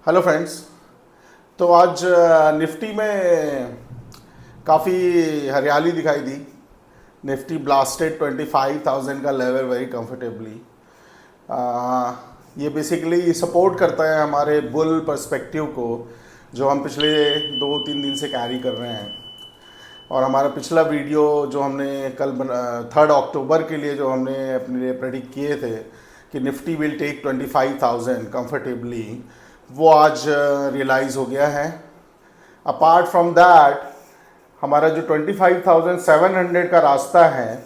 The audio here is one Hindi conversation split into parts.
Hello friends. तो आज निफ्टी में काफ़ी हरियाली दिखाई दी। निफ्टी ब्लास्टेड 25,000 का लेवल वेरी कंफर्टेबली। ये बेसिकली सपोर्ट करता है हमारे बुल पर्सपेक्टिव को, जो हम पिछले 2-3 दिन से कैरी कर रहे हैं। और हमारा पिछला वीडियो जो हमने कल 3 अक्टूबर के लिए जो हमने अपने लिए प्रेडिक्ट किए थे कि निफ्टी विल टेक 25,000 कंफर्टेबली, वो आज रियलाइज़ हो गया है। अपार्ट फ्रॉम दैट, हमारा जो 25,700 का रास्ता है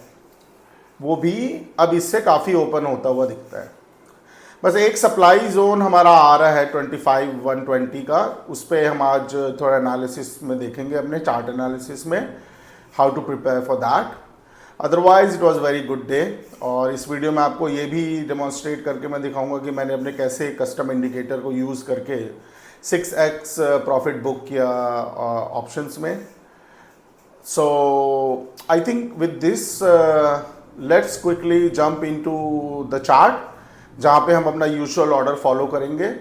वो भी अब इससे काफ़ी ओपन होता हुआ दिखता है। बस एक सप्लाई जोन हमारा आ रहा है 25,120 का, उस पर हम आज थोड़ा एनालिसिस में देखेंगे, अपने चार्ट एनालिसिस में how to prepare for that. Otherwise it was very good day. और इस वीडियो में आपको ये भी डेमोन्स्ट्रेट करके मैं दिखाऊंगा कि मैंने अपने कैसे कस्टम इंडिकेटर को यूज़ करके 6x प्रॉफिट बुक किया ऑप्शंस में। So I think with this let's quickly jump into the chart, जहाँ पे हम अपना यूजुअल ऑर्डर फॉलो करेंगे।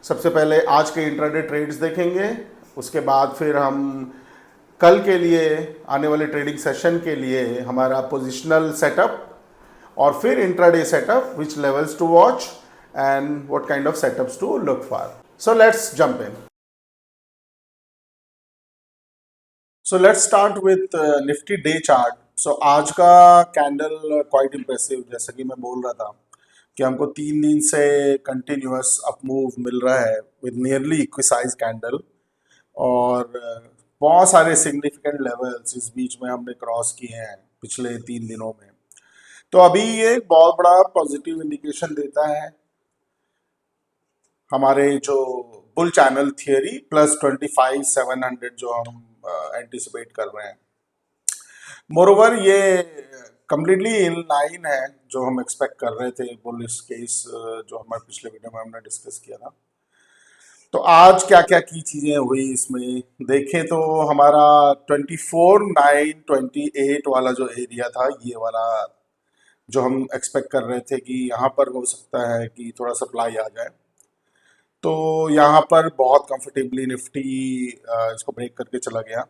सबसे पहले आज के इंट्राडे ट्रेड्स देखेंगे, उसके बाद फिर हम कल के लिए आने वाले ट्रेडिंग सेशन के लिए हमारा पोजिशनल सेटअप, और फिर intraday setup, which levels to watch and what kind of setups to look for. So let's jump in. So let's start with Nifty day chart. So आज का कैंडल क्वाइट इंप्रेसिव, जैसा कि मैं बोल रहा था कि हमको 3 दिन से कंटिन्यूअस अप मूव मिल रहा है with nearly equi size candle, और बहुत सारे सिग्निफिकेंट लेवल्स इस बीच में हमने क्रॉस किए हैं पिछले 3 दिनों में। तो अभी ये एक बहुत बड़ा पॉजिटिव इंडिकेशन देता है हमारे जो बुल चैनल थियरी प्लस 25,700 जो हम एंटिसिपेट कर रहे हैं। मोरोवर ये कम्प्लीटली इन लाइन है जो हम एक्सपेक्ट कर रहे थे बुलिश केस, जो हमारे पिछले वीडियो में हमने डिस्कस किया था। तो आज क्या क्या की चीज़ें हुई इसमें देखें तो हमारा 24,928 वाला जो एरिया था, ये वाला जो हम एक्सपेक्ट कर रहे थे कि यहाँ पर हो सकता है कि थोड़ा सप्लाई आ जाए, तो यहाँ पर बहुत कंफर्टेबली निफ्टी इसको ब्रेक करके चला गया।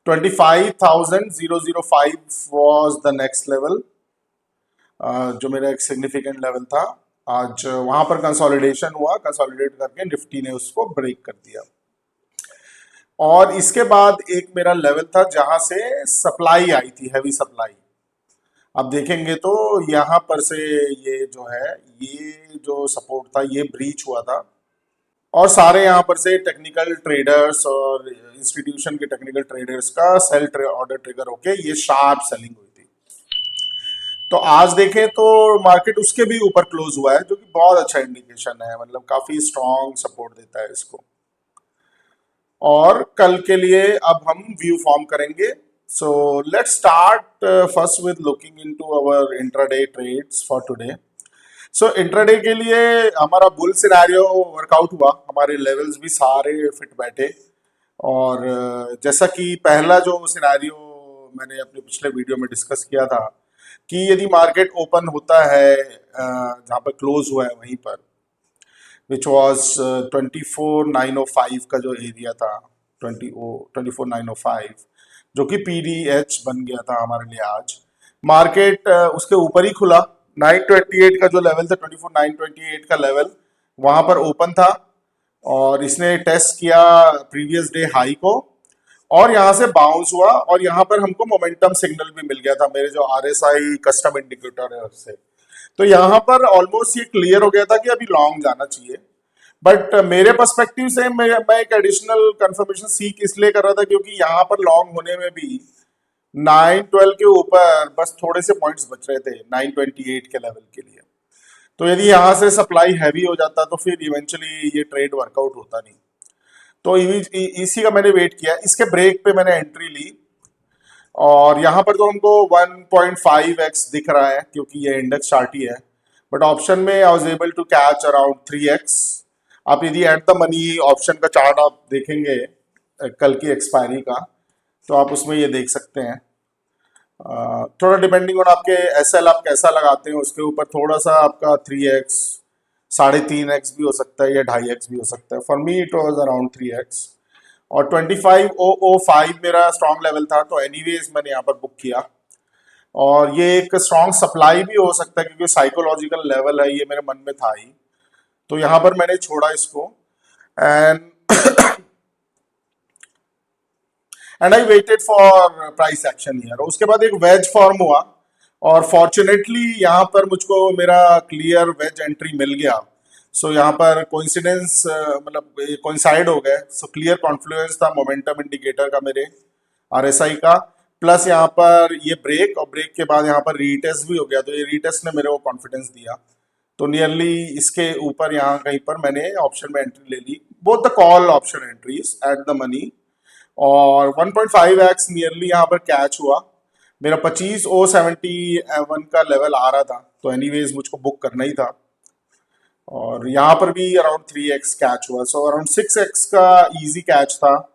25,005 वॉज द नेक्स्ट लेवल, जो मेरा एक सिग्निफिकेंट लेवल था। आज वहां पर कंसोलिडेशन हुआ, कंसोलिडेट करके निफ्टी ने उसको ब्रेक कर दिया। और इसके बाद एक मेरा लेवल था जहां से सप्लाई आई थी, हैवी सप्लाई। अब देखेंगे तो यहाँ पर से ये जो है, ये जो सपोर्ट था ये ब्रीच हुआ था, और सारे यहाँ पर से टेक्निकल ट्रेडर्स और इंस्टीट्यूशन के टेक्निकल ट्रेडर्स का सेल ऑर्डर ट्रिगर होके ये शार्प सेलिंग हुई थी। तो आज देखें तो मार्केट उसके भी ऊपर क्लोज हुआ है, जो कि बहुत अच्छा इंडिकेशन है, मतलब काफी स्ट्रॉन्ग सपोर्ट देता है इसको। और कल के लिए अब हम व्यू फॉर्म करेंगे। So let's start first with looking into our intraday trades for today. So intraday के लिए हमारा बुल सिनेरियो वर्कआउट हुआ, हमारे लेवल्स भी सारे फिट बैठे। और जैसा कि पहला जो सिनेरियो मैंने अपने पिछले वीडियो में डिस्कस किया था कि यदि मार्केट ओपन होता है जहाँ पर क्लोज हुआ है वहीं पर, विच वॉज 24,905 का जो एरिया था, 24,905, जो कि पीडीएच बन गया था हमारे लिए। आज मार्केट उसके ऊपर ही खुला। 928 का जो लेवल था, 24,928 का लेवल वहां पर ओपन था, और इसने टेस्ट किया प्रीवियस डे हाई को, और यहाँ से बाउंस हुआ, और यहाँ पर हमको मोमेंटम सिग्नल भी मिल गया था मेरे जो आरएसआई कस्टम इंडिकेटर है उससे। तो यहाँ पर ऑलमोस्ट ये क्लियर हो गया था कि अभी लॉन्ग जाना चाहिए। बट मेरे पर्सपेक्टिव से मैं एक एडिशनल कंफर्मेशन सीख इसलिए कर रहा था क्योंकि यहाँ पर लॉन्ग होने में भी 912 के ऊपर बस थोड़े से पॉइंट्स बच रहे थे 928 के लेवल के लिए। तो यदि यहाँ से सप्लाई हैवी हो जाता तो फिर इवेंचुअली ये ट्रेड वर्कआउट होता नहीं। तो इसी का मैंने वेट किया, इसके ब्रेक पे मैंने एंट्री ली, और यहाँ पर तो हमको 1.5x दिख रहा है क्योंकि ये इंडेक्स चार्ट ही है, बट ऑप्शन में I was able to catch around 3x। आप यदि एट द मनी ऑप्शन का चार्ट आप देखेंगे कल की एक्सपायरी का, तो आप उसमें ये देख सकते हैं। थोड़ा डिपेंडिंग ऑन आपके एसएल आप कैसा लगाते हैं उसके ऊपर थोड़ा सा आपका 3x 3.5x भी हो सकता है या 2.5x भी हो सकता है। For me it was around 3x। और 25,005 मेरा स्ट्रॉन्ग लेवल था, तो एनीवेज मैंने यहाँ पर बुक किया। और ये एक स्ट्रॉन्ग सप्लाई भी हो सकता है क्योंकि साइकोलॉजिकल लेवल है, ये मेरे मन में था ही। तो यहाँ पर मैंने छोड़ा इसको and I waited for price action here. उसके बाद एक वेज फॉर्म हुआ और फॉर्चुनेटली यहाँ पर मुझको मेरा क्लियर वेज एंट्री मिल गया। सो यहाँ पर कोइंसिडेंस मतलब कोइंसाइड हो गए। सो क्लियर कॉन्फ्लुएंस था मोमेंटम इंडिकेटर का मेरे आरएसआई का, प्लस यहाँ पर ये ब्रेक, और ब्रेक के बाद यहाँ पर रीटेस्ट भी हो गया। तो ये रीटेस्ट ने मेरे को कॉन्फिडेंस दिया, तो नियरली इसके ऊपर यहाँ कहीं पर मैंने ऑप्शन में एंट्री ले ली, both the call option entries at the money. और 1.5x नियरली यहाँ पर कैच हुआ। मेरा 25,071 का लेवल आ रहा था, तो एनीवेज मुझको बुक करना ही था। और यहाँ पर भी अराउंड 3x कैच हुआ, सो अराउंड 6x का इजी कैच था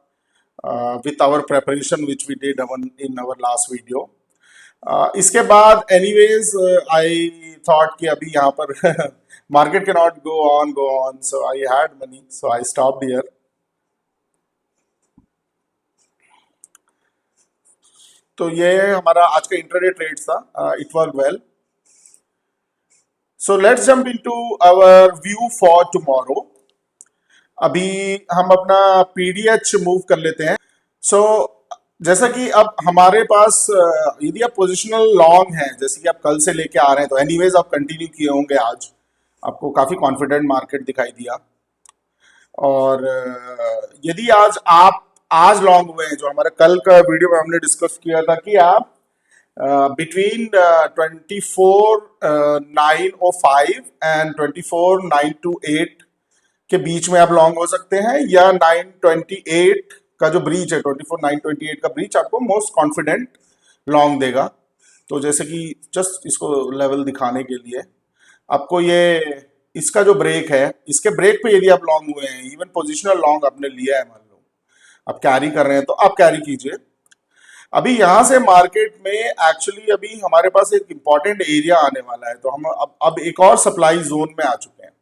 with our preparation which we did in our last video. इसके बाद एनीवेज आई थॉट कि अभी यहाँ पर मार्केट के not go on, so I had money, so I stopped here. तो ये हमारा आज का इंट्राडे ट्रेड था, it work well. So let's jump into our view for tomorrow. अभी हम अपना पीडीएच मूव कर लेते हैं। सो जैसा कि अब हमारे पास यदि आप पोजिशनल लॉन्ग हैं, जैसे कि आप कल से लेके आ रहे हैं, तो एनीवेज आप कंटिन्यू किए होंगे। आज आपको काफी कॉन्फिडेंट मार्केट दिखाई दिया। और यदि आज लॉन्ग हुए हैं, जो हमारा कल का वीडियो में हमने डिस्कस किया था कि आप बिटवीन 24,905 एंड 24,928 के बीच में आप लॉन्ग हो सकते हैं, या 928 का जो ब्रीच है, 24,928 का ब्रीच आपको मोस्ट कॉन्फिडेंट लॉन्ग देगा। तो जैसे कि जस्ट इसको लेवल दिखाने के लिए आपको ये इसका जो ब्रेक है, इसके ब्रेक पे यदि आप लॉन्ग हुए हैं, इवन पोजिशनल लॉन्ग आपने लिया है, मान लो आप कैरी कर रहे हैं, तो आप कैरी कीजिए। अभी यहां से मार्केट में एक्चुअली अभी हमारे पास एक इंपॉर्टेंट एरिया आने वाला है, तो हम अब एक और सप्लाई जोन में आ चुके हैं।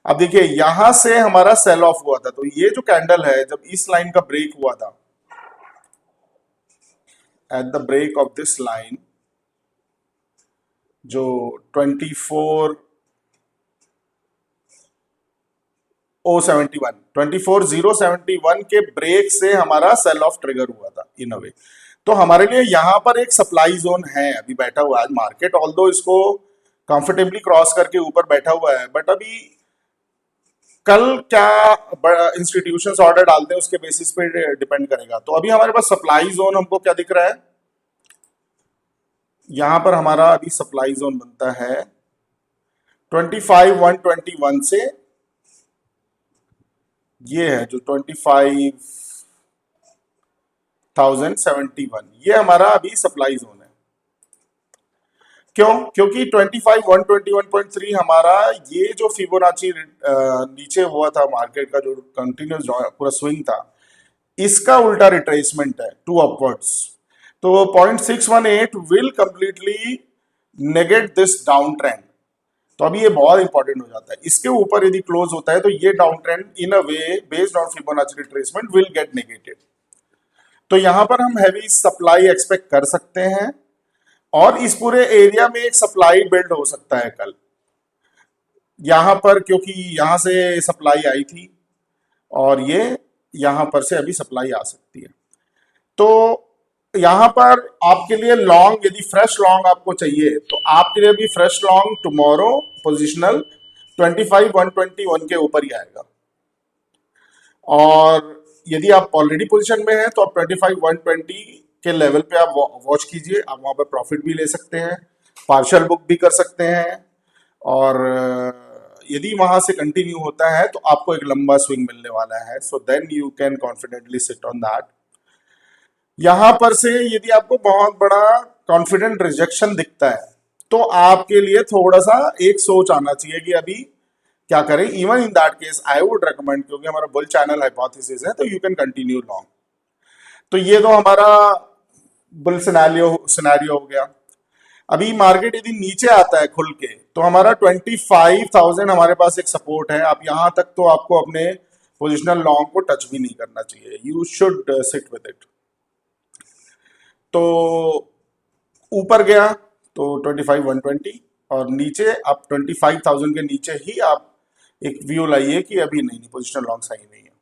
अब देखिए यहां से हमारा सेल ऑफ हुआ था, तो ये जो कैंडल है, जब इस लाइन का ब्रेक हुआ था, at the break of this line, जो 24,071 के ब्रेक से हमारा सेल ऑफ ट्रिगर हुआ था इन अ वे। तो हमारे लिए यहां पर एक सप्लाई जोन है अभी बैठा हुआ है आज मार्केट, ऑल्दो इसको कंफर्टेबली क्रॉस करके ऊपर बैठा हुआ है, बट अभी कल क्या इंस्टीट्यूशंस ऑर्डर डालते हैं उसके बेसिस पे डिपेंड करेगा। तो अभी हमारे पास सप्लाई जोन हमको क्या दिख रहा है, यहां पर हमारा अभी सप्लाई जोन बनता है 25,121 से, ये है जो 25,071, ये हमारा अभी सप्लाई जोन है। क्यों? क्योंकि 25,121.3 हमारा ये जो फिबोनाची नीचे हुआ था मार्केट का, जो कंटिन्यूस पूरा स्विंग था, इसका उल्टा रिट्रेसमेंट है टू अपवर्ड्स। तो 0.618 will completely negate this down trend. तो अभी ये बहुत इंपॉर्टेंट हो जाता है। इसके ऊपर यदि क्लोज होता है तो ये down trend in a way based on Fibonacci retracement will get negated. तो यहां पर हम हैवी सप्लाई एक्सपेक्ट कर सकते हैं, और इस पूरे एरिया में एक सप्लाई बिल्ड हो सकता है कल यहां पर, क्योंकि यहां से सप्लाई आई थी और ये यहां पर से अभी सप्लाई आ सकती है। तो यहां पर आपके लिए लॉन्ग, यदि फ्रेश लॉन्ग आपको चाहिए, तो आपके लिए भी फ्रेश लॉन्ग टुमारो पोजिशनल 25,121 के ऊपर ही आएगा। और यदि आप ऑलरेडी पोजीशन में हैं तो आप 25,120 के लेवल पे आप वॉच कीजिए, आप वहां पर प्रॉफिट भी ले सकते हैं, पार्शियल बुक भी कर सकते हैं। और यदि वहां से कंटिन्यू होता है तो आपको एक लंबा स्विंग मिलने वाला है, so then you can confidently sit on that. यहां पर से यदि आपको बहुत बड़ा कॉन्फिडेंट रिजेक्शन दिखता है, तो आपके लिए थोड़ा सा एक सोच आना चाहिए कि अभी क्या करें। Even in that case I would recommend, क्योंकि हमारा बुल चैनल हाइपोथेसिस है, तो यू कैन कंटिन्यू लॉन्ग। तो ये तो हमारा बुल सिनेरियो हो गया। अभी मार्केट यदि नीचे आता है खुल के, तो हमारा 25,000 हमारे पास एक सपोर्ट है। अब यहाँ तक तो आपको अपने पोजिशनल लॉन्ग को टच भी नहीं करना चाहिए, you should sit with it. तो ऊपर गया तो 25,120 और नीचे आप 25,000 के नीचे ही आप एक व्यू लाइए कि अभी नहीं, पोजिशनल लॉन्ग सही नहीं है।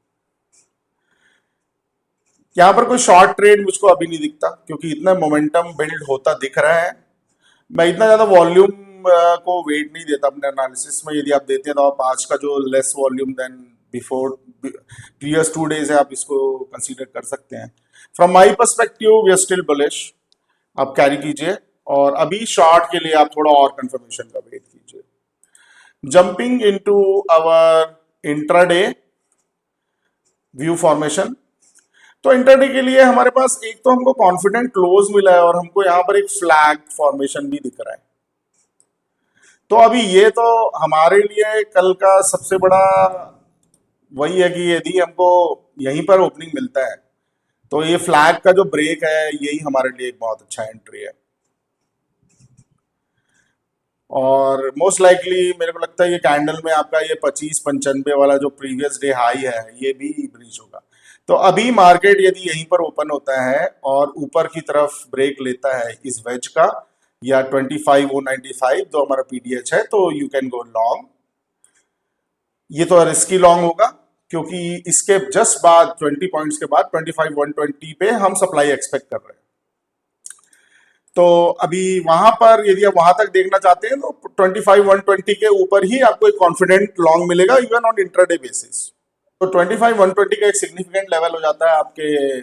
यहाँ पर कोई शॉर्ट ट्रेड मुझको अभी नहीं दिखता क्योंकि इतना मोमेंटम बिल्ड होता दिख रहा है। मैं इतना ज्यादा वॉल्यूम को वेट नहीं देता अपने एनालिसिस में। यदि आप देते हैं तो आप आज का जो less volume then before previous 2 days है, आप इसको कंसीडर कर सकते हैं। From my perspective we are still bullish, आप कैरी कीजिए और अभी शॉर्ट के लिए आप थोड़ा और कंफर्मेशन का वेट कीजिए। Jumping into our intraday view formation, तो इंटरडे के लिए हमारे पास एक तो हमको कॉन्फिडेंट क्लोज मिला है और हमको यहाँ पर एक फ्लैग फॉर्मेशन भी दिख रहा है। तो अभी ये तो हमारे लिए कल का सबसे बड़ा वही है कि यदि हमको यहीं पर ओपनिंग मिलता है तो ये फ्लैग का जो ब्रेक है यही हमारे लिए एक बहुत अच्छा एंट्री है। और मोस्ट लाइकली मेरे को लगता है ये कैंडल में आपका ये 2595 वाला जो प्रीवियस डे हाई है ये भी ब्रीच होगा। तो अभी मार्केट यदि यहीं पर ओपन होता है और ऊपर की तरफ ब्रेक लेता है इस वेज का या 25,095 जो हमारा पीडीएच है, तो यू कैन गो लॉन्ग। ये तो रिस्की लॉन्ग होगा क्योंकि इसके जस्ट बाद 20 पॉइंट्स के बाद 25,120 पे हम सप्लाई एक्सपेक्ट कर रहे हैं। तो अभी वहां पर यदि आप वहां तक देखना चाहते हैं तो 25,120 के ऊपर ही आपको एक कॉन्फिडेंट लॉन्ग मिलेगा इवन ऑन इंट्राडे बेसिस। तो 25,120 का एक सिग्निफिकेंट लेवल हो जाता है आपके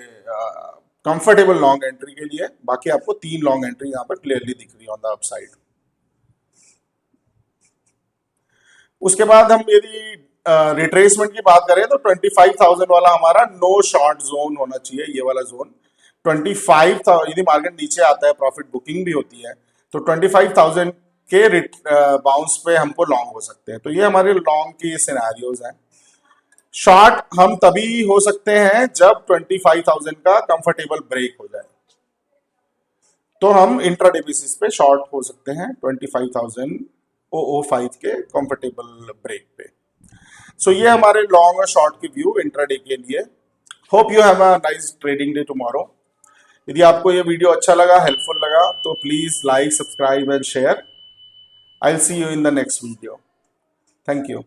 कंफर्टेबल लॉन्ग एंट्री के लिए। बाकी आपको 3 लॉन्ग एंट्री यहाँ पर क्लियरली दिख रही है ऑन द अपसाइड। उसके बाद हम यदि रिट्रेसमेंट की बात करें तो 25,000 वाला हमारा नो शॉर्ट जोन होना चाहिए, ये वाला जोन 25,000। यदि मार्केट नीचे आता है प्रॉफिट बुकिंग भी होती है तो 25,000 के बाउंस पे हमको लॉन्ग हो सकते हैं। तो ये हमारे लॉन्ग की सिनेरियोज हैं। शॉर्ट हम तभी हो सकते हैं जब 25,000 का कंफर्टेबल ब्रेक हो जाए, तो हम इंट्राडे बेसिस पे शॉर्ट हो सकते हैं 25,005 के कंफर्टेबल ब्रेक पे। सो ये हमारे लॉन्ग और शॉर्ट की व्यू इंट्राडे के लिए। Hope you have a nice trading day tomorrow. यदि आपको ये वीडियो अच्छा लगा, हेल्पफुल लगा, तो please like, subscribe and share. I will see you in the next video. Thank you.